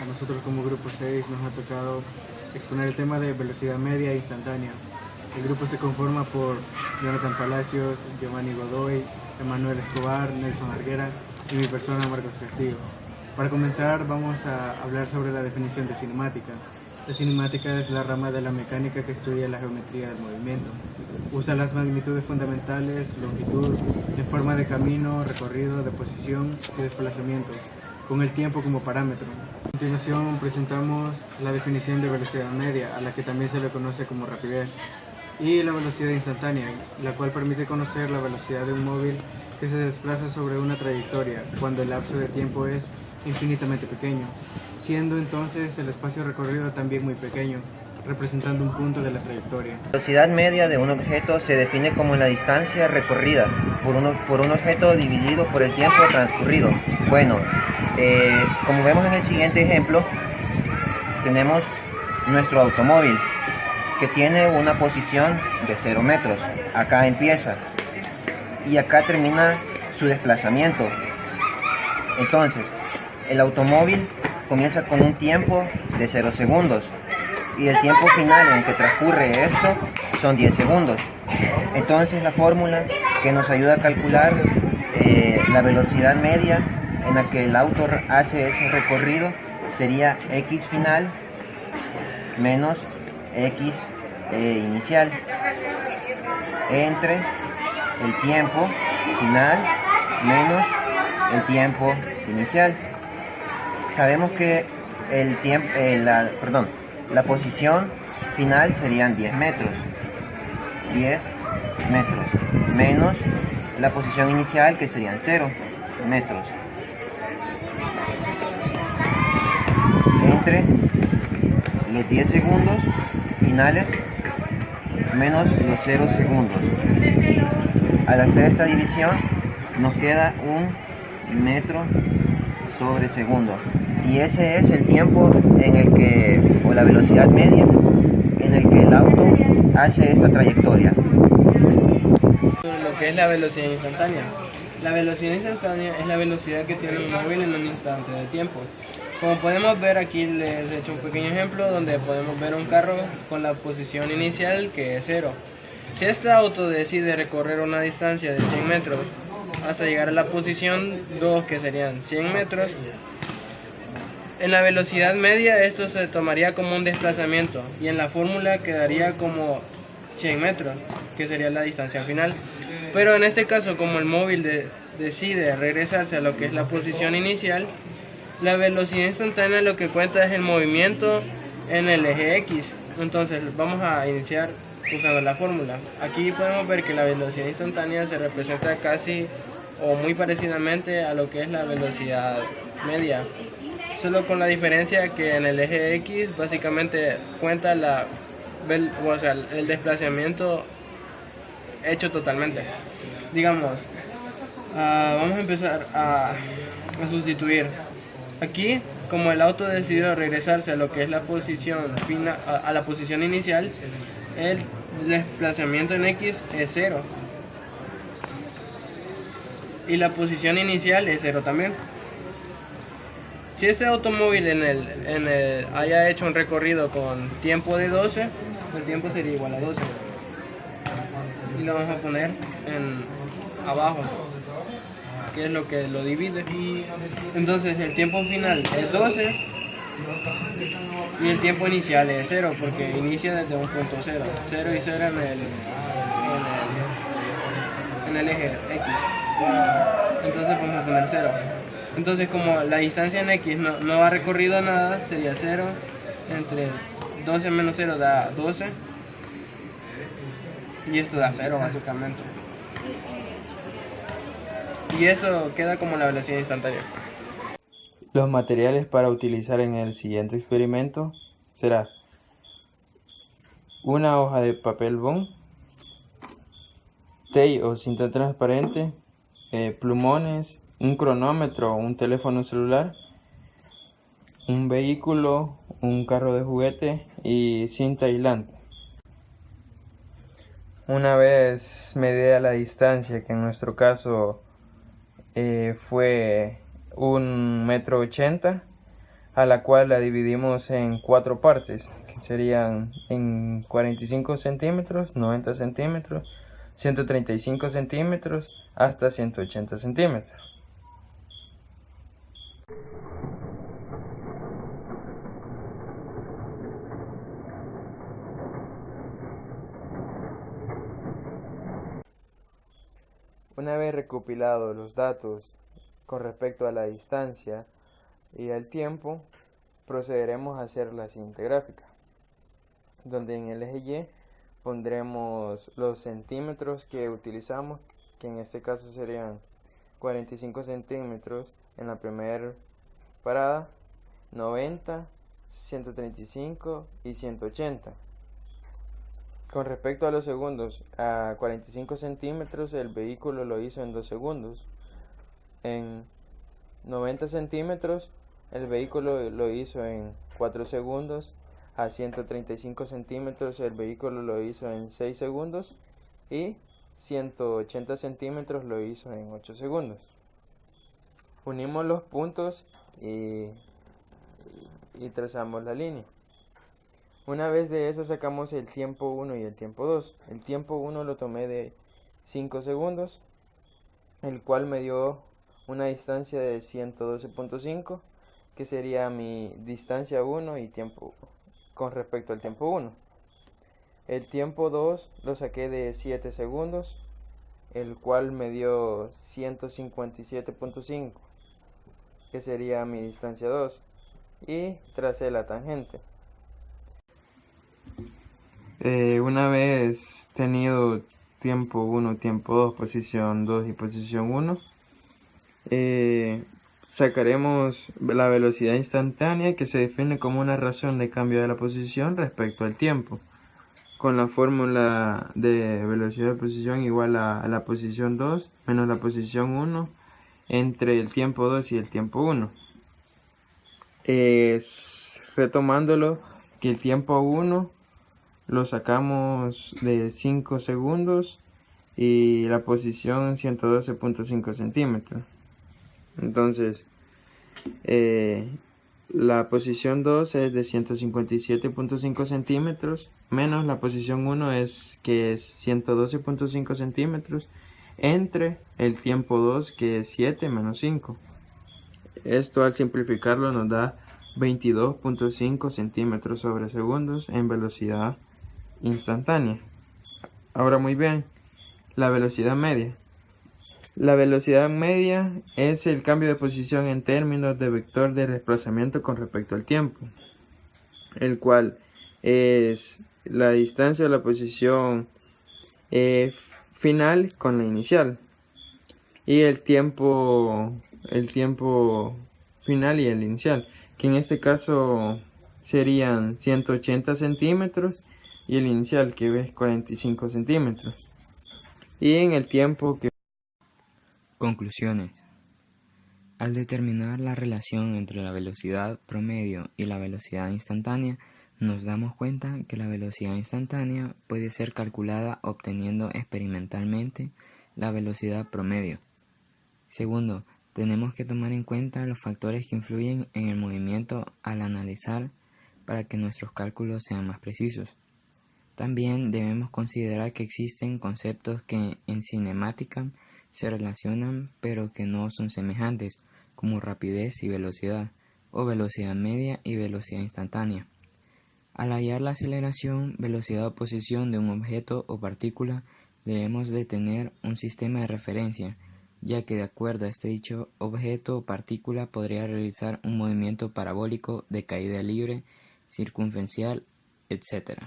A nosotros como Grupo 6 nos ha tocado exponer el tema de velocidad media e instantánea. El grupo se conforma por Jonathan Palacios, Giovanni Godoy, Emanuel Escobar, Nelson Arguera y mi persona Marcos Castillo. Para comenzar vamos a hablar sobre la definición de cinemática. La cinemática es la rama de la mecánica que estudia la geometría del movimiento. Usa las magnitudes fundamentales, longitud, en forma de camino, recorrido, de posición y desplazamiento, con el tiempo como parámetro. A continuación presentamos la definición de velocidad media, a la que también se le conoce como rapidez, y la velocidad instantánea, la cual permite conocer la velocidad de un móvil que se desplaza sobre una trayectoria cuando el lapso de tiempo es infinitamente pequeño, siendo entonces el espacio recorrido también muy pequeño, representando un punto de la trayectoria. La velocidad media de un objeto se define como la distancia recorrida por un objeto dividido por el tiempo transcurrido. Bueno, como vemos en el siguiente ejemplo, tenemos nuestro automóvil que tiene una posición de 0 metros. Acá empieza y acá termina su desplazamiento. Entonces, el automóvil comienza con un tiempo de 0 segundos y el tiempo final en el que transcurre esto son 10 segundos. Entonces la fórmula que nos ayuda a calcular la velocidad media en la que el auto hace ese recorrido sería x final menos x inicial entre el tiempo final menos el tiempo inicial. Sabemos que la posición final serían 10 metros menos la posición inicial, que serían 0 metros, entre los 10 segundos finales menos los 0 segundos. Al hacer esta división nos queda un metro sobre segundo, y ese es el tiempo en el que, o la velocidad media en el que el auto hace esta trayectoria. Lo que es la velocidad instantánea. La velocidad instantánea es la velocidad que tiene un móvil en un instante de tiempo. Como podemos ver, aquí les he hecho un pequeño ejemplo donde podemos ver un carro con la posición inicial que es 0. Si este auto decide recorrer una distancia de 100 metros hasta llegar a la posición 2, que serían 100 metros, en la velocidad media esto se tomaría como un desplazamiento y en la fórmula quedaría como 100 metros, que sería la distancia final. Pero en este caso, como el móvil decide regresarse a lo que es la posición inicial, la velocidad instantánea lo que cuenta es el movimiento en el eje X. Entonces vamos a iniciar usando la fórmula. Aquí podemos ver que la velocidad instantánea se representa casi o muy parecidamente a lo que es la velocidad media, solo con la diferencia que en el eje X básicamente cuenta el desplazamiento hecho totalmente. Digamos, vamos a empezar a sustituir. Aquí, como el auto decidió regresarse a lo que es la posición final, a la posición inicial, el desplazamiento en X es 0 y la posición inicial es 0 también. Si este automóvil haya hecho un recorrido con tiempo de 12, el tiempo sería igual a 12. Y lo vamos a poner abajo, que es lo que lo divide. Entonces el tiempo final es 12 y el tiempo inicial es 0, porque inicia desde un punto 0. 0 y 0 en el eje X. Entonces vamos a poner 0. Entonces, como la distancia en X no ha recorrido nada, sería 0, entre 12 menos 0 da 12, y esto da 0 básicamente. Y esto queda como la velocidad instantánea. Los materiales para utilizar en el siguiente experimento será una hoja de papel bond, tape o cinta transparente, plumones, un cronómetro o un teléfono celular, un vehículo, un carro de juguete y cinta aislante. Una vez medida la distancia, que en nuestro caso fue 1,80 m, a la cual la dividimos en 4 partes, que serían en 45 centímetros, 90 centímetros, 135 centímetros hasta 180 centímetros. Una vez recopilados los datos con respecto a la distancia y al tiempo, procederemos a hacer la siguiente gráfica, donde en el eje Y pondremos los centímetros que utilizamos, que en este caso serían 45 centímetros en la primera parada, 90, 135 y 180. Con respecto a los segundos, a 45 centímetros el vehículo lo hizo en 2 segundos. En 90 centímetros el vehículo lo hizo en 4 segundos. A 135 centímetros el vehículo lo hizo en 6 segundos. Y 180 centímetros lo hizo en 8 segundos. Unimos los puntos y trazamos la línea. Una vez de eso sacamos el tiempo 1 y el tiempo 2. El tiempo 1 lo tomé de 5 segundos, el cual me dio una distancia de 112.5, que sería mi distancia 1 y tiempo con respecto al tiempo 1. El tiempo 2 lo saqué de 7 segundos, el cual me dio 157.5, que sería mi distancia 2, y tracé la tangente. Una vez tenido tiempo 1, tiempo 2, posición 2 y posición 1, sacaremos la velocidad instantánea, que se define como una razón de cambio de la posición respecto al tiempo, con la fórmula de velocidad de posición igual a la posición 2 menos la posición 1 entre el tiempo 2 y el tiempo 1. Retomándolo, que el tiempo 1 lo sacamos de 5 segundos y la posición 112.5 centímetros. Entonces, la posición 2 es de 157.5 centímetros menos la posición 1 que es 112.5 centímetros entre el tiempo 2, que es 7 menos 5. Esto, al simplificarlo, nos da 22.5 centímetros sobre segundos en velocidad instantánea. Ahora, muy bien, la velocidad media. La velocidad media es el cambio de posición en términos de vector de desplazamiento con respecto al tiempo, el cual es la distancia de la posición final con la inicial, y el tiempo final y el inicial, que en este caso serían 180 centímetros y el inicial, que es 45 centímetros. Y en el tiempo que... Conclusiones. Al determinar la relación entre la velocidad promedio y la velocidad instantánea, nos damos cuenta que la velocidad instantánea puede ser calculada obteniendo experimentalmente la velocidad promedio. Segundo, tenemos que tomar en cuenta los factores que influyen en el movimiento al analizar para que nuestros cálculos sean más precisos. También debemos considerar que existen conceptos que en cinemática se relacionan pero que no son semejantes, como rapidez y velocidad, o velocidad media y velocidad instantánea. Al hallar la aceleración, velocidad o posición de un objeto o partícula, debemos de tener un sistema de referencia, ya que de acuerdo a este dicho objeto o partícula podría realizar un movimiento parabólico de caída libre, circunferencial, etc.